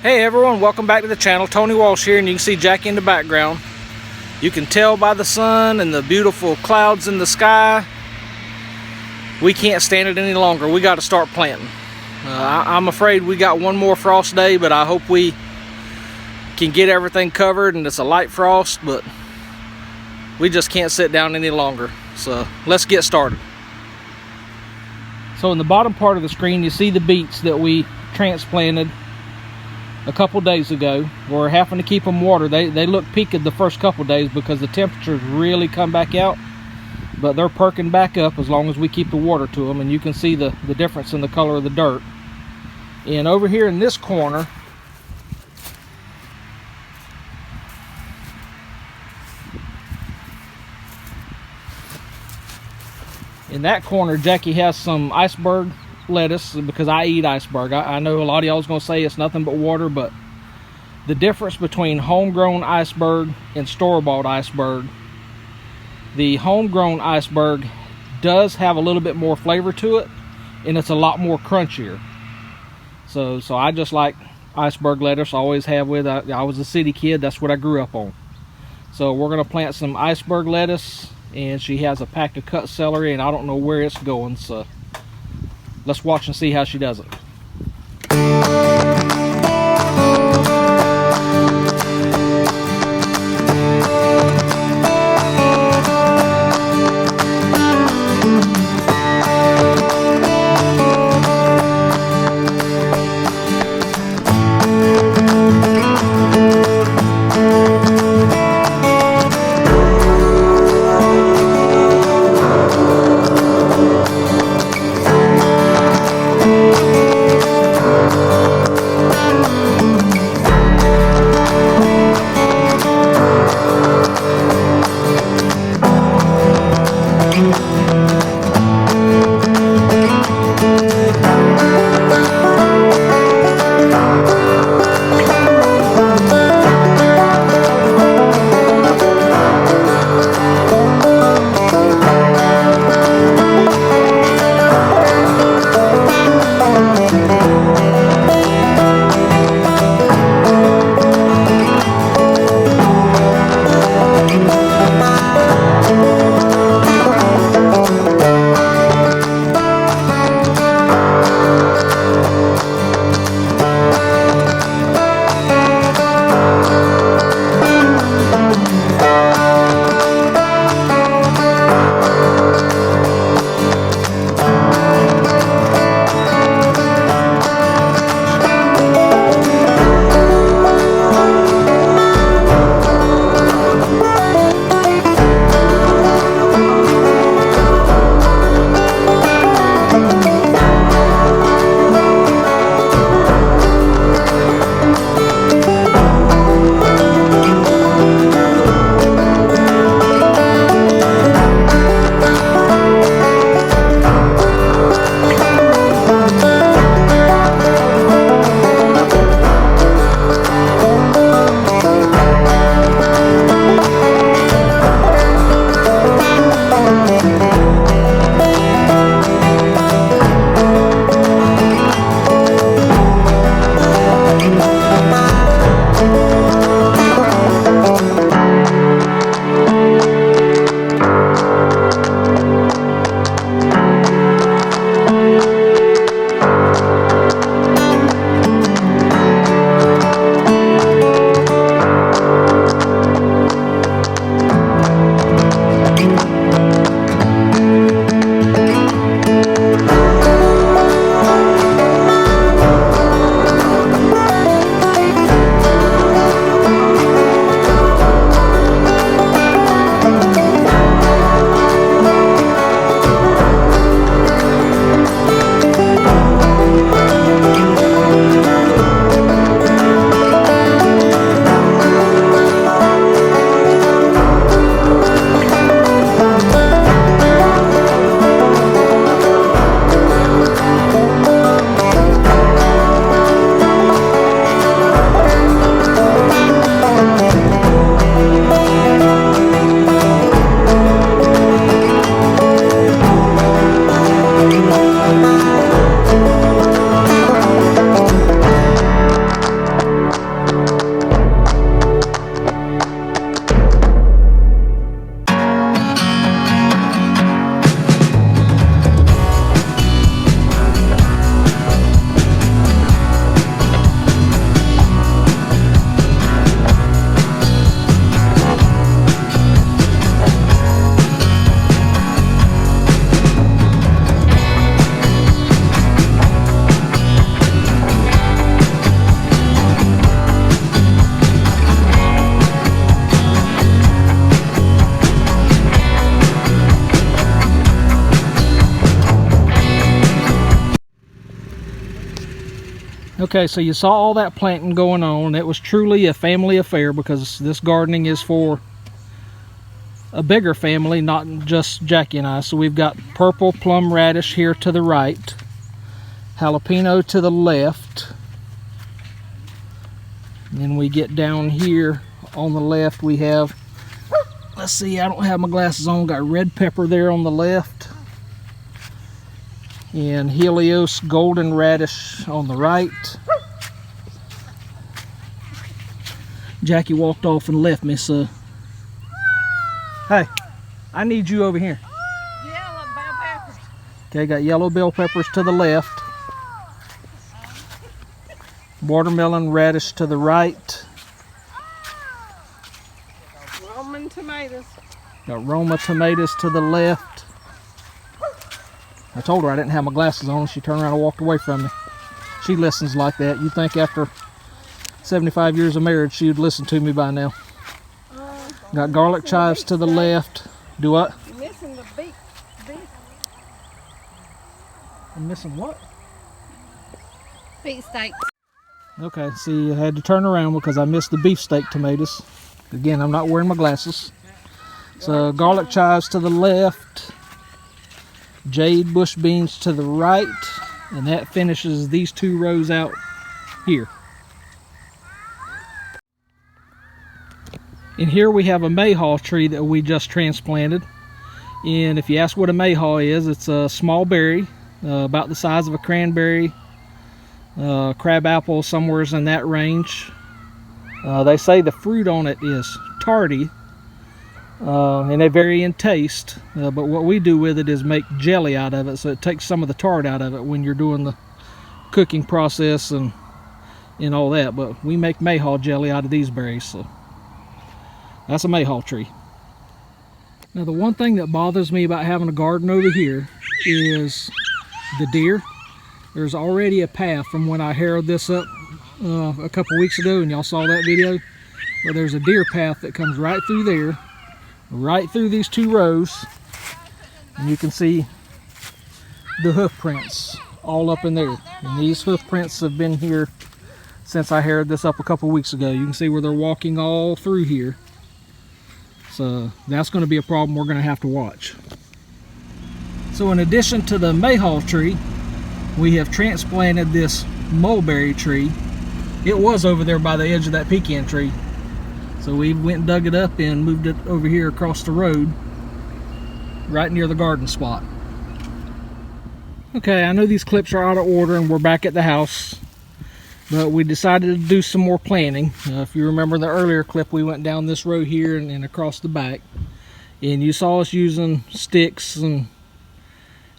Hey everyone, welcome back to the channel. Tony Walsh here, and you can see Jackie in the background. You can tell by the sun and the beautiful clouds in the sky, we can't stand it any longer. We got to start planting. I'm afraid we got one more frost day, but I hope we can get everything covered and it's a light frost, but we just can't sit down any longer. So let's get started. So in the bottom part of the screen, you see the beets that we transplanted a couple days ago. We're having to keep them watered. They look peaked the first couple days because the temperatures really come back out, but they're perking back up as long as we keep the water to them, and you can see the difference in the color of the dirt. And over here in this corner, in that corner, Jackie has some iceberg lettuce because I eat iceberg. I know a lot of y'all is going to say it's nothing but water, but the difference between homegrown iceberg and store-bought iceberg, the homegrown iceberg does have a little bit more flavor to it, and it's a lot more crunchier. So I just like iceberg lettuce. I always have with. I was a city kid. That's what I grew up on. So we're going to plant some iceberg lettuce, and she has a pack of cut celery, and I don't know where it's going, so let's watch and see how she does it. Okay, so you saw all that planting going on. It was truly a family affair because this gardening is for a bigger family, not just Jackie and I. So we've got purple plum radish here to the right, jalapeno to the left, and then we get down here on the left we have, let's see, I don't have my glasses on, got red pepper there on the left, and Helios golden radish on the right. Jackie walked off and left me, so hey, I need you over here. Yellow bell peppers. Okay, got yellow bell peppers to the left, watermelon radish to the right, Roman tomatoes. got Roma tomatoes to the left. I told her I didn't have my glasses on. She turned around and walked away from me. She listens like that. You'd think after 75 years of marriage she would listen to me by now. Got garlic chives to the left. Do what? You're missing the beef. I'm missing what? Beef steaks. Okay, see, I had to turn around because I missed the beefsteak tomatoes. Again, I'm not wearing my glasses. So garlic chives to the left, jade bush beans to the right, and that finishes these two rows out here. And here we have a mayhaw tree that we just transplanted. And if you ask what a mayhaw is, it's a small berry, about the size of a cranberry, crab apple, somewhere in that range. They say the fruit on it is tarty, and they vary in taste. But what we do with it is make jelly out of it, so it takes some of the tart out of it when you're doing the cooking process and all that. But we make mayhaw jelly out of these berries, so that's a mayhaw tree. Now the one thing that bothers me about having a garden over here is the deer. There's already a path from when I harrowed this up a couple weeks ago, and y'all saw that video. But there's a deer path that comes right through there, right through these two rows, and you can see the hoof prints all up in there. And these hoof prints have been here since I harrowed this up a couple weeks ago. You can see where they're walking all through here. So that's going to be a problem we're going to have to watch. So in addition to the mayhaw tree, we have transplanted this mulberry tree. It was over there by the edge of that pecan tree. So we went and dug it up and moved it over here across the road, right near the garden spot. Okay, I know these clips are out of order and we're back at the house, but we decided to do some more planting. If you remember the earlier clip, we went down this road here and across the back, and you saw us using sticks and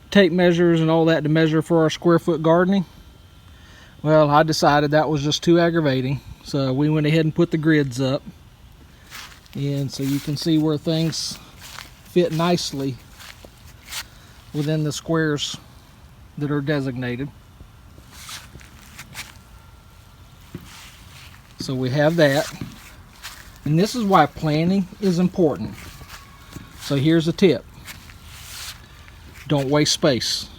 tape measures and all that to measure for our square foot gardening. Well, I decided that was just too aggravating, so we went ahead and put the grids up, and so you can see where things fit nicely within the squares that are designated. So we have that, and this is why planning is important. So here's a tip: don't waste space.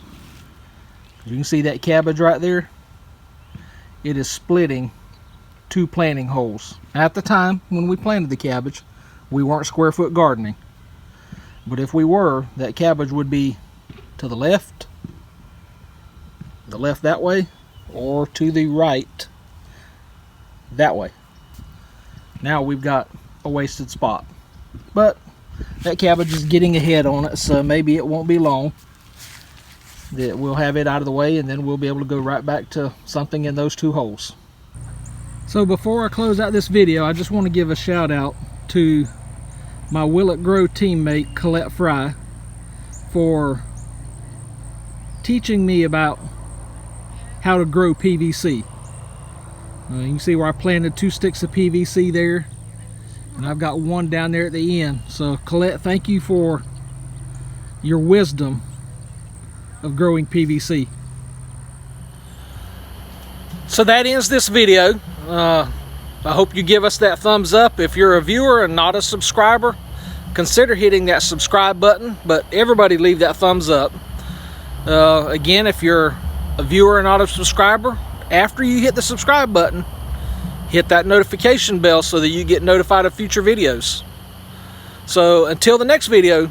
You can see that cabbage right there. It is splitting two planting holes. At the time when we planted the cabbage, we weren't square foot gardening, but if we were, that cabbage would be to the left that way, or to the right that way. Now we've got a wasted spot, but that cabbage is getting ahead on it, so maybe it won't be long that we'll have it out of the way, and then we'll be able to go right back to something in those two holes. So before I close out this video, I just want to give a shout out to my Will It Grow teammate Colette Fry for teaching me about how to grow PVC. You can see where I planted 2 sticks of PVC there, and I've got one down there at the end. So Colette, thank you for your wisdom of growing PVC. So that ends this video. I hope you give us that thumbs up. If you're a viewer and not a subscriber, consider hitting that subscribe button, but everybody leave that thumbs up. Again, if you're a viewer and not a subscriber, after you hit the subscribe button, hit that notification bell so that you get notified of future videos. So until the next video,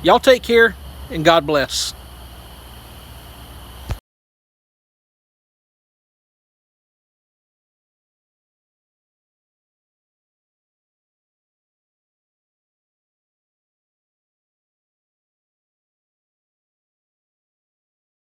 y'all take care and God bless.